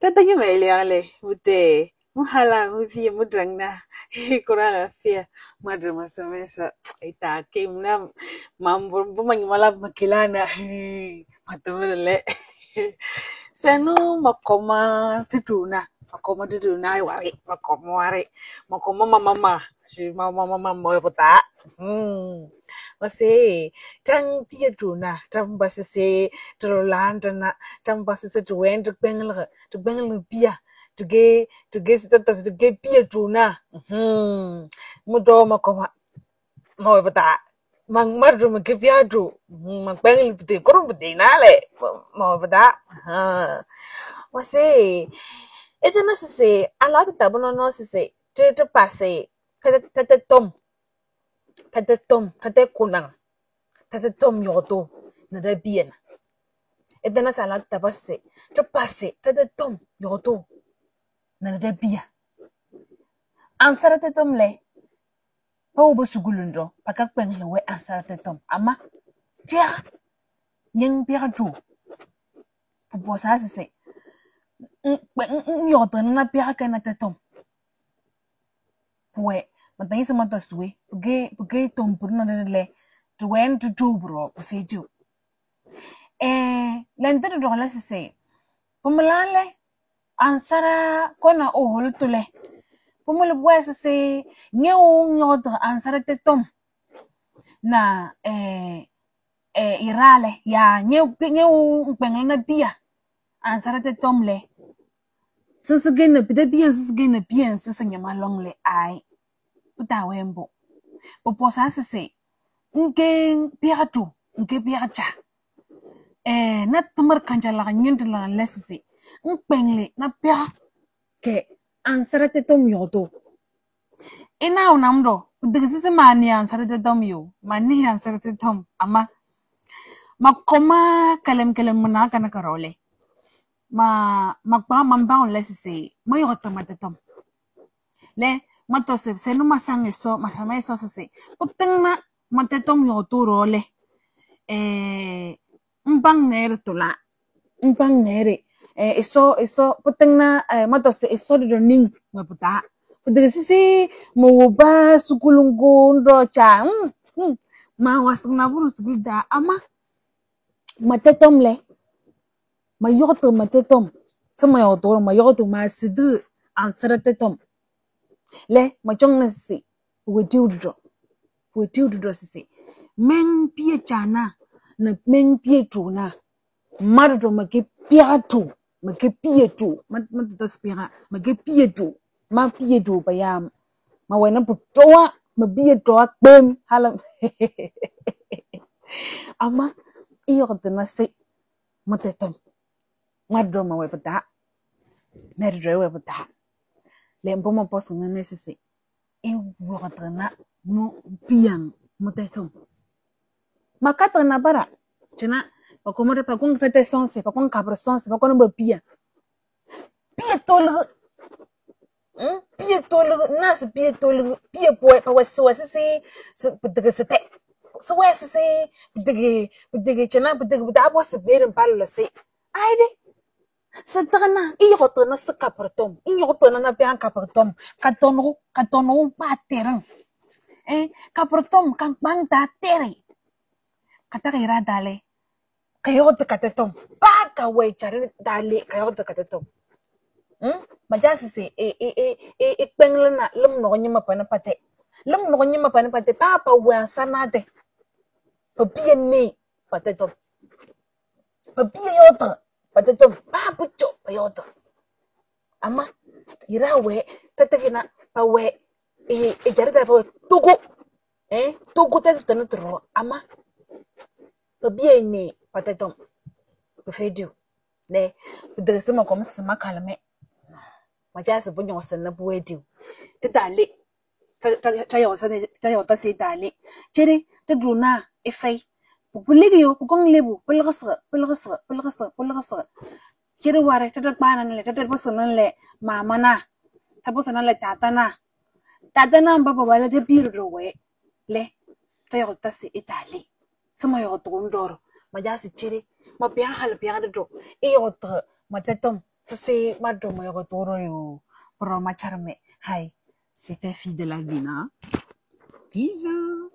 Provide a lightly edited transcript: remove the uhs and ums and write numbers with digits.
Tatanya mailiale, ute, muhala, mufia, mudrangna, kurala fia, madra masamesa, ita kimna, mambo, bumanyimala makilana, matamele. Sanu makoma tutuna, wari, makoma mama, si mama mo pota. Masih, trang dia tuna, trang bahasa se, terolan tana, trang bahasa se tuan, tu bengel pia, tu ge setetas tu ge pia tuna. Mudo makoma mo pota. Mang mardu make pia tu, mang bengel putih, korang putih nale, mo pota. Masih, itu nasi se, alat tabu no se, tu pase, kata tom. Kate kunang, kate tom yoto, na da bien. Eda na salat tabase, te pase, kate tom yoto, na da bia. Ansara te tom le, pa ubo sugulundo, pakak peng lewe ansara te tom. Ama, tia, nyeng bia du. Pupo sa se, yoto na bia ka na te tom. Pue, matangin sa mga suwe, pagay tom puro na le, tuwen tu bro, pafeju. Lente do la se, pumalale, ansara kona ohol tule. Pumal buwa se, nyot ansara te tom. Na, irale, ya, nyeu pengel na bia, ansara te tom le. Sasagay na biyan, sasanyama long le, ay. Puta wembo. Puposa se, nke pira cha. Na tamar kanjala nyent la lesisi. Pengle na pia ke ansara te tom yoto. Ina unamdo, digisi mani ansara te tom yo. Mani ansara te tom ama. Makoma kalem muna kana karole. Makpa mamba lesisi. Mayoto matetom. Le matose se no masang eso, masama eso se. Puteng na matetom yoto role. Mbang nere tula. Mbang nere. Eso, puteng na, matos, eso do ning, maputa. Puteng sisi, mawuba, sukulunggun, rocha, mawasang na puro sugulda, ama, matetom le. Mayoto matetom. Sa mayoto, masidu, ansara tetom. Le, machong na sisi, uwetiw do sisi. Meng pia chana, na meng pia tuna. Mardo make pia tu. Make pia tu. Matuto spira. Make pia tu. Ma pia tu bayam. Ma wena putoa. Ma pia toa bem. Halam. Ama. Iyo na se. Matetom. Mardo ma wepata. Merdre wepata. Lempo ma pos na nesisi. Iyo na no piang. Matetom. Makata na bara. Chena. Pakomore pakong tete sonse, pakong kabra sonse, pakong ba pia. Pia tolu. Nas pia tolu. Pia boy, pa wasi se putege se te. So wasi se putege chana putege abo se beren palo la se. Aide. Se tagana, iyo to na se kapertom. Iyo to na pian kapertom. Katono pa terang. Kapertom kang bang ta teri. Kata kira dale. Kayo te katetom. Baka way chari dali kayo te katetom. Majasi si penglan na lum no nyima panapate. Lum no nyima panapate papa wa sanade. Papian ni patetom. Papia yota patetom. Papa cho payota. Ama irawe tatakina pawe jari ta pawe tugu. Tugu te tanutro ama. Papia ni patetom. Bufedu. Le, budresi ma kom sima kalme. Majasi bunyo wasana buwedu. Te dali. Tayo ta se dali. Chere, te druna, efay. Pupuligi yo, pukong lebu, pulgasra. Chere ware, te dakbanan le, te dakbasanan le, mama na. Tabasanan le tata na. Tata na mbaba wala te biru we. Le, tayo ta se itali. Sama yo tundoro. Majasi chere. Ma piang hal piang do. Iyo to matetom c'est ma domo yo toro yo. Pro ma charme. Hai. C'était fille de la Guinée. 10 ans.